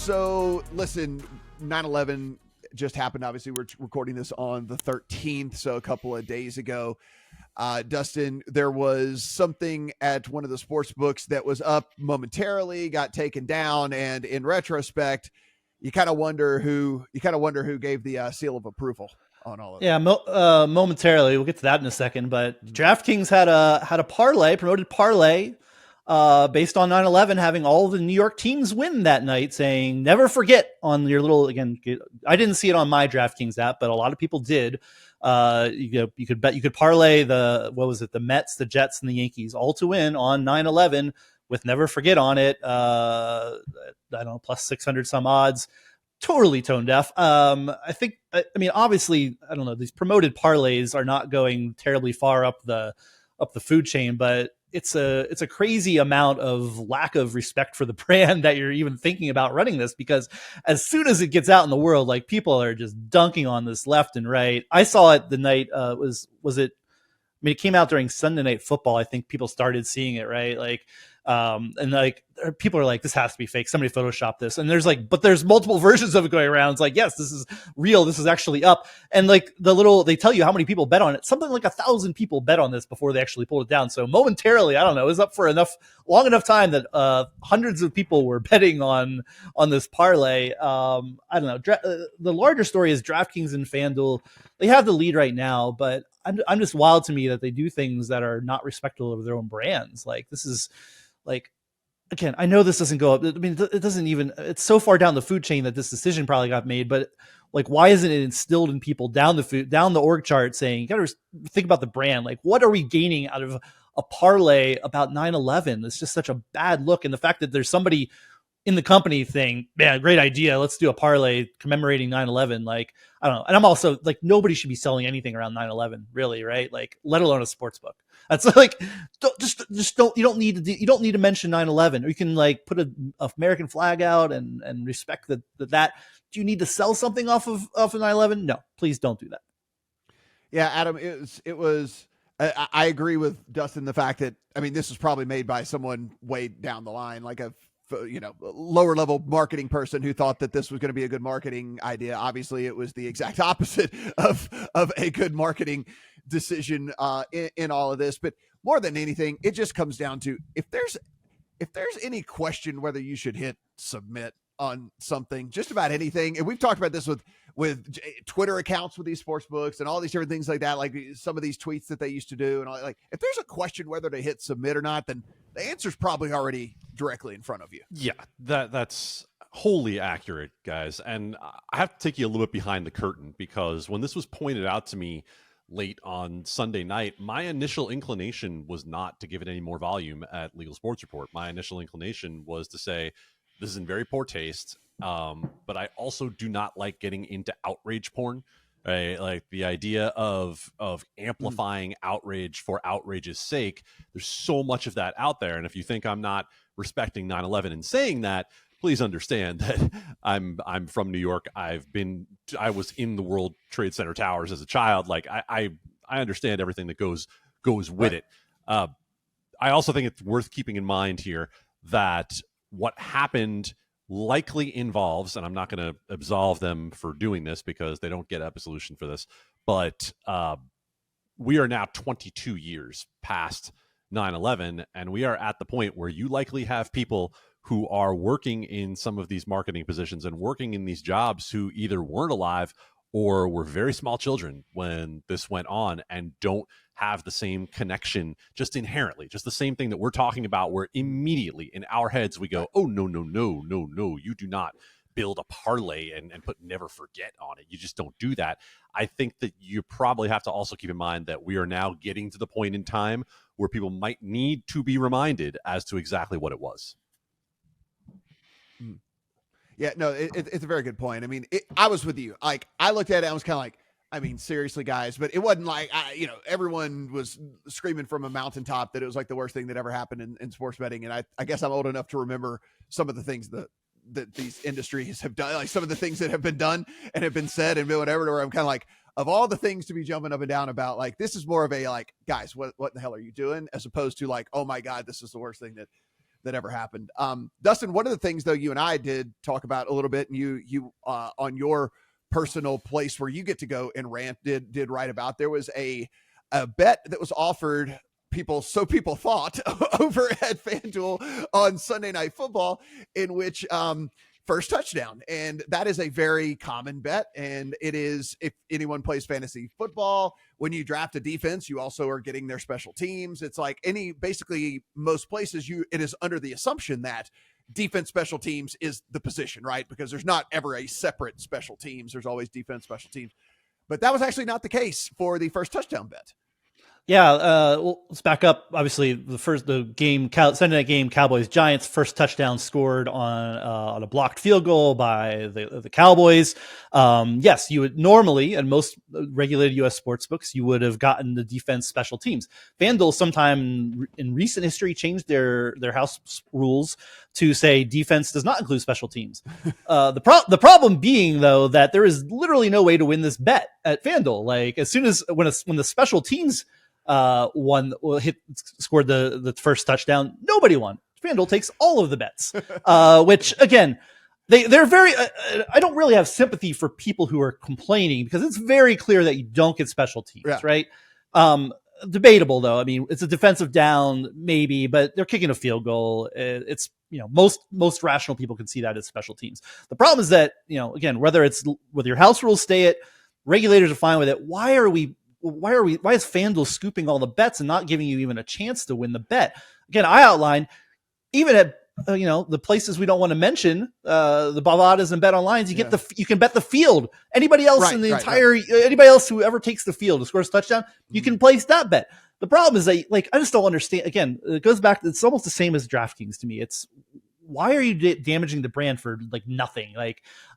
So listen, 9/11 just happened. Obviously, we're recording this on the 13th, so a couple of days ago. Dustin, there was something at one of the sports books that was up momentarily, got taken down, and in retrospect, you kind of wonder who gave the seal of approval on all of that. Yeah, momentarily. We'll get to that in a second. But DraftKings had a promoted parlay, based on 9/11, having all the New York teams win that night, saying never forget on your little, again, I didn't see it on my DraftKings app, but a lot of people did. You could parlay the Mets, the Jets, and the Yankees all to win on 9/11 with never forget on it. I don't know, plus 600 some odds. Totally tone deaf. I mean, obviously, I don't know, these promoted parlays are not going terribly far up the food chain, but it's a crazy amount of lack of respect for the brand that you're even thinking about running this, because as soon as it gets out in the world, like, people are just dunking on this left and right. I saw it the night, it came out during Sunday Night Football. I think people started seeing it, right? Like, and like, people are like, this has to be fake. Somebody photoshopped this. And but there's multiple versions of it going around. It's like, yes, this is real. This is actually up. And like, they tell you how many people bet on it. Something like 1,000 people bet on this before they actually pulled it down. So momentarily, I don't know, it was up for long enough time that hundreds of people were betting on this parlay. I don't know. The larger story is DraftKings and FanDuel. They have the lead right now, but I'm just wild to me that they do things that are not respectful of their own brands. Like, this is like, again, I know this doesn't go up. I mean, it doesn't even, it's so far down the food chain that this decision probably got made, but like, why isn't it instilled in people down the org chart, saying, you got to think about the brand? Like, what are we gaining out of a parlay about 9/11? It's just such a bad look. And the fact that there's somebody in the company thing, man, great idea, let's do a parlay commemorating 9/11. Like, I don't know. And I'm also like, nobody should be selling anything around 9/11, really, right? Like, let alone a sports book. That's like, you don't need to mention 9/11, or you can like put an American flag out and respect that. Do you need to sell something off of 9/11? No, please don't do that. Yeah, Adam, it was. I agree with Dustin, the fact that, I mean, this was probably made by someone way down the line, like a lower level marketing person who thought that this was going to be a good marketing idea. Obviously, it was the exact opposite of a good marketing decision in all of this. But more than anything, it just comes down to, if there's any question whether you should hit submit on something, just about anything. And we've talked about this with Twitter accounts with these sports books and all these different things like that, like some of these tweets that they used to do. And all, like, if there's a question whether to hit submit or not, then the answer's probably already directly in front of you. Yeah, that's wholly accurate, guys. And I have to take you a little bit behind the curtain, because when this was pointed out to me late on Sunday night, my initial inclination was not to give it any more volume at Legal Sports Report. My initial inclination was to say, this is in very poor taste, but I also do not like getting into outrage porn. Right? Like, the idea of amplifying outrage for outrage's sake. There's so much of that out there, and if you think I'm not respecting 9/11 and saying that, please understand that I'm from New York. I was in the World Trade Center towers as a child. Like, I understand everything that goes with it. I also think it's worth keeping in mind here that what happened likely involves, and I'm not going to absolve them for doing this because they don't get absolution for this, but we are now 22 years past 9/11, and we are at the point where you likely have people who are working in some of these marketing positions and working in these jobs who either weren't alive or were very small children when this went on, and don't have the same connection, just inherently, just the same thing that we're talking about, where immediately in our heads we go, oh, no, you do not build a parlay and put never forget on it. You just don't do that. I think that you probably have to also keep in mind that we are now getting to the point in time where people might need to be reminded as to exactly what it was. Yeah, no, it's a very good point. I mean, I was with you. Like, I looked at it, I was kind of like, I mean, seriously, guys, but it wasn't like, everyone was screaming from a mountaintop that it was like the worst thing that ever happened in sports betting. And I guess I'm old enough to remember some of the things that these industries have done, like some of the things that have been done and have been said and whatever, where I'm kind of like, of all the things to be jumping up and down about, like, this is more of a, like, guys, what the hell are you doing? As opposed to like, oh my God, this is the worst thing that that ever happened. Dustin, one of the things though you and I did talk about a little bit, and you on your personal place where you get to go and rant did write about, there was a bet that was offered people thought over at FanDuel on Sunday Night Football, in which first touchdown. And that is a very common bet. And it is, if anyone plays fantasy football, when you draft a defense, you also are getting their special teams. It's like basically most places it is under the assumption that defense special teams is the position, right? Because there's not ever a separate special teams. There's always defense special teams. But that was actually not the case for the first touchdown bet. Yeah, well, let's back up. Obviously, the game, Sunday night game, Cowboys Giants, first touchdown scored on a blocked field goal by the Cowboys. Yes, you would normally, and most regulated U.S. sports books, you would have gotten the defense special teams. FanDuel sometime in recent history changed their house rules to say defense does not include special teams. The problem being though that there is literally no way to win this bet at FanDuel. Like as soon as when the special teams scored the first touchdown, nobody won. FanDuel takes all of the bets, which again, they're very, I don't really have sympathy for people who are complaining because it's very clear that you don't get special teams, right? Debatable though. I mean, it's a defensive down maybe, but they're kicking a field goal. It's, most rational people can see that as special teams. The problem is that, again, whether your house rules stay it, regulators are fine with it. Why is FanDuel scooping all the bets and not giving you even a chance to win the bet? Again, I outlined even at the places we don't want to mention, the Bavadas and Bet Online, you can bet the field. Anybody else anybody else who ever takes the field and scores a touchdown, you can place that bet. The problem is that I just don't understand. Again, it goes back. It's almost the same as DraftKings to me. It's why are you damaging the brand for nothing?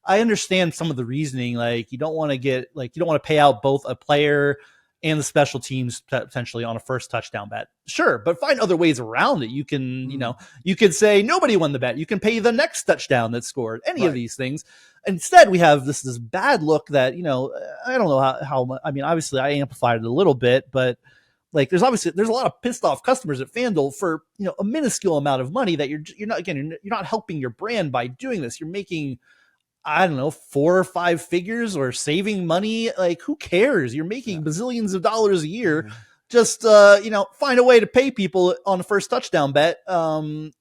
I understand some of the reasoning. You don't want to pay out both a player and the special teams potentially on a first touchdown bet. Sure, but find other ways around it. You can, you could say nobody won the bet. You can pay the next touchdown that scored. Any of these things. Instead, we have this bad look that I don't know how. I mean, obviously, I amplified it a little bit, but there's a lot of pissed off customers at FanDuel for a minuscule amount of money that you're not helping your brand by doing this. You're making, I don't know, 4 or 5 figures or saving money. Who cares? You're making bazillions of dollars a year. Just find a way to pay people on the first touchdown bet and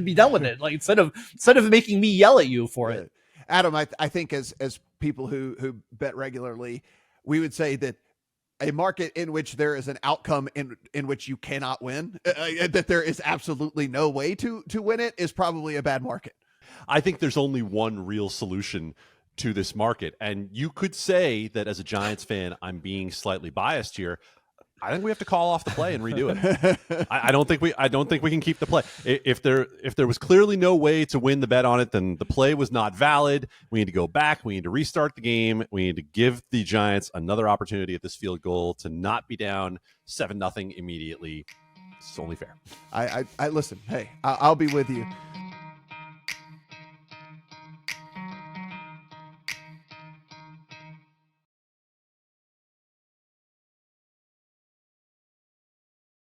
be done with it. Instead of making me yell at you for it. Adam, I think as people who bet regularly, we would say that a market in which there is an outcome in which you cannot win, that there is absolutely no way to win it, is probably a bad market. I think there's only one real solution to this market. And you could say that as a Giants fan, I'm being slightly biased here. I think we have to call off the play and redo it. I don't think we can keep the play. If there was clearly no way to win the bet on it, then the play was not valid. We need to go back. We need to restart the game. We need to give the Giants another opportunity at this field goal to not be down 7-0 immediately. It's only fair. I listen. Hey, I'll be with you.